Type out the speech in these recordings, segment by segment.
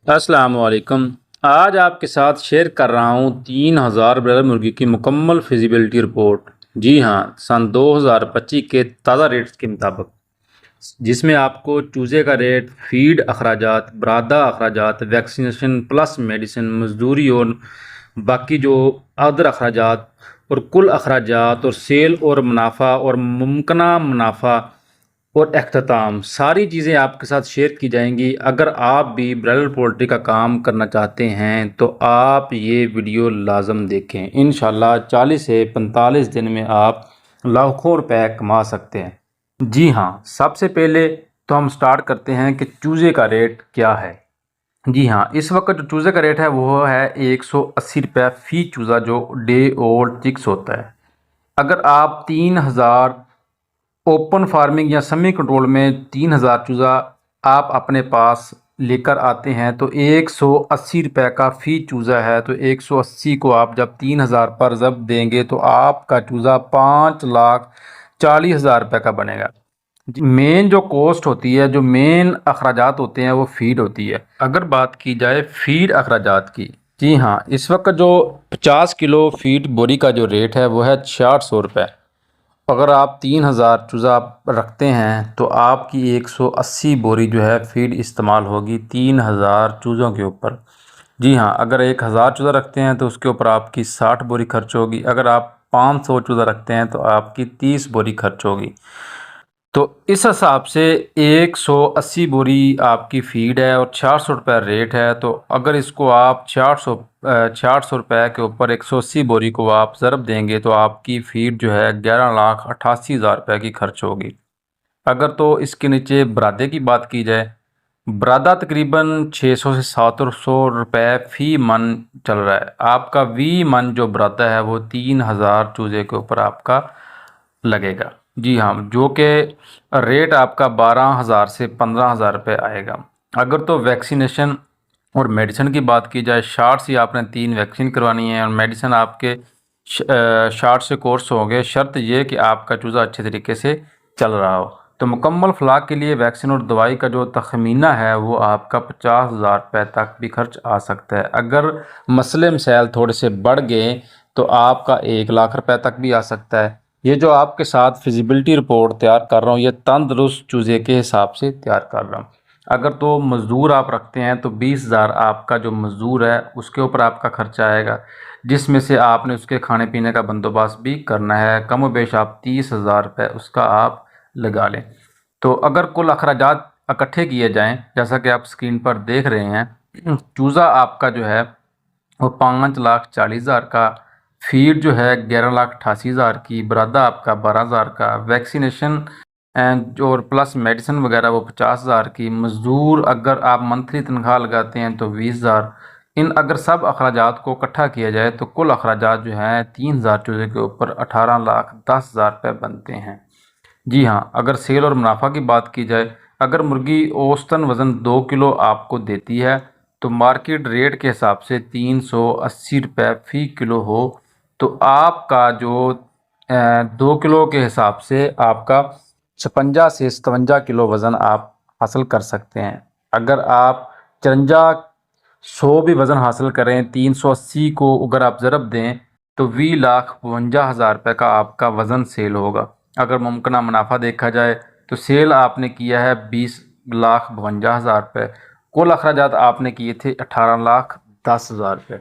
अस्सलाम वालेकुम। आज आपके साथ शेयर कर रहा हूँ 3000 ब्रॉयलर मुर्गी की मुकम्मल फिजिबिलिटी रिपोर्ट। जी हाँ, सन 2025 के ताज़ा रेट्स के मुताबिक, जिसमें आपको चूज़े का रेट, फीड अखराजात, बरादा अखराजात, वैक्सीनेशन प्लस मेडिसिन, मजदूरी और बाकी जो अदर अखराजात और कुल अखराजात और सेल और मुनाफा और मुमकिना मुनाफा और अख्ताम सारी चीज़ें आपके साथ शेयर की जाएंगी। अगर आप भी ब्रायलर पोल्ट्री का काम करना चाहते हैं तो आप ये वीडियो लाजम देखें। इंशाल्लाह 40 से 45 दिन में आप लाखों रुपए कमा सकते हैं। जी हाँ, सबसे पहले तो हम स्टार्ट करते हैं कि चूज़े का रेट क्या है। जी हाँ, इस वक्त जो चूज़े का रेट है वो है 180 रुपये फ़ी चूज़ा, जो डे ओल्ड चिक्स होता है। अगर आप 3000 ओपन फार्मिंग या सेमी कंट्रोल में 3000 चूज़ा आप अपने पास लेकर आते हैं तो 180 रुपये का फ़ी चूज़ा है। तो 180 को आप जब 3000 पर जब देंगे तो आपका चूज़ा 5,40,000 रुपये का बनेगा। मेन जो कॉस्ट होती है, जो मेन अखराजात होते हैं, वो फीड होती है। अगर बात की जाए फीड अखराजात की, जी हाँ, इस वक्त जो 50 किलो फीड बोरी का जो रेट है वो है 600 रुपये। अगर आप 3000 चूज़ा रखते हैं तो आपकी 180 बोरी जो है फीड इस्तेमाल होगी 3000 चूज़ों के ऊपर। जी हाँ, अगर 1000 चूज़ा रखते हैं तो उसके ऊपर आपकी 60 बोरी खर्च होगी। अगर आप 500 चूज़ा रखते हैं तो आपकी 30 बोरी खर्च होगी। तो इस हिसाब से 180 बोरी आपकी फीड है और 400 रुपये रेट है। तो अगर इसको आप 400 रुपये के ऊपर 180 बोरी को आप ज़रब देंगे तो आपकी फीड जो है 11,88,000 रुपये की खर्च होगी। अगर तो इसके नीचे बरादे की बात की जाए, बरादा तकरीबन 600 से 700 रुपये फ़ी मन चल रहा है। आपका 20 मन जो बरादा है वो 3000 चूज़े के ऊपर आपका लगेगा। जी हाँ, जो कि रेट आपका 12,000 से 15,000 रुपये आएगा। अगर तो वैक्सीनेशन और मेडिसिन की बात की जाए, शार्ट से आपने 3 वैक्सीन करवानी है और मेडिसिन आपके शार्ट से कोर्स हो गए, शर्त ये कि आपका चूज़ा अच्छे तरीके से चल रहा हो। तो मुकम्मल फलाक के लिए वैक्सीन और दवाई का जो तखमीना है वो आपका 50,000 रुपये तक भी खर्च आ सकता है। अगर मसले मसाइल थोड़े से बढ़ गए तो आपका 1 लाख रुपये तक भी आ सकता है। ये जो आपके साथ फिजिबिलिटी रिपोर्ट तैयार कर रहा हूँ, ये तंदुरुस्त चूज़े के हिसाब से तैयार कर रहा हूँ। अगर तो मज़दूर आप रखते हैं तो 20,000 आपका जो मज़दूर है उसके ऊपर आपका खर्चा आएगा, जिसमें से आपने उसके खाने पीने का बंदोबस्त भी करना है। कम व बेश आप 30,000 रुपये उसका आप लगा लें। तो अगर कुल अखराजात इकट्ठे किए जाएँ, जैसा कि आप स्क्रीन पर देख रहे हैं, चूज़ा आपका जो है वो 5,40,000 का, फीड जो है 11,88,000 की, बरादा आपका 12,000 का, वैक्सीनेशन एंड और प्लस मेडिसिन वगैरह वो 50,000 की, मज़दूर अगर आप मंथली तनख्वाह लगाते हैं तो 20,000। इन अगर सब अखराजात को इकट्ठा किया जाए तो कुल अखराजात जो हैं 3,000 चूज़े के ऊपर 18,10,000 रुपये बनते हैं। जी हाँ, अगर सेल और मुनाफा की बात की जाए, अगर मुर्गी औसतन वज़न 2 किलो आपको देती है तो मार्केट रेट के हिसाब से 380 रुपये फ़ी किलो हो तो आपका जो 2 किलो के हिसाब से आपका 56 से 57 किलो वज़न आप हासिल कर सकते हैं। अगर आप 54 भी वज़न हासिल करें, 380 को अगर आप ज़रब दें तो 20,52,000 रुपये का आपका वज़न सेल होगा। अगर मुमकिन मुनाफा देखा जाए तो सेल आपने किया है 20,52,000 रुपये, कुल अखराजात आपने किए थे 18,10,000 रुपये।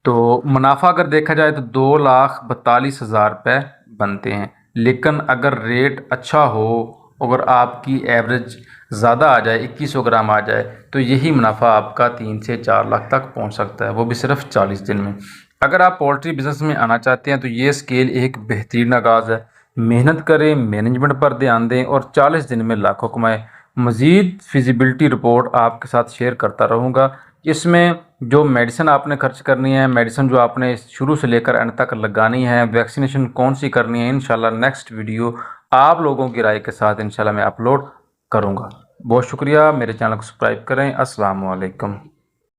तो मुनाफा अगर देखा जाए तो 2,42,000 रुपये बनते हैं। लेकिन अगर रेट अच्छा हो, अगर आपकी एवरेज ज़्यादा आ जाए, 2100 ग्राम आ जाए, तो यही मुनाफा आपका 3 से 4 लाख तक पहुंच सकता है, वो भी सिर्फ 40 दिन में। अगर आप पोल्ट्री बिज़नेस में आना चाहते हैं तो ये स्केल एक बेहतरीन आगाज़ है। मेहनत करें, मैनेजमेंट पर ध्यान दें और 40 दिन में लाखों कमाएं। मज़ीद फिजिबिलिटी रिपोर्ट आपके साथ शेयर करता रहूँगा। इसमें जो मेडिसिन आपने खर्च करनी है, मेडिसिन जो आपने शुरू से लेकर एंड तक लगानी है, वैक्सीनेशन कौन सी करनी है, इंशाल्लाह नेक्स्ट वीडियो आप लोगों की राय के साथ इंशाल्लाह मैं अपलोड करूँगा। बहुत शुक्रिया, मेरे चैनल को सब्सक्राइब करें। अस्सलाम वालेकुम।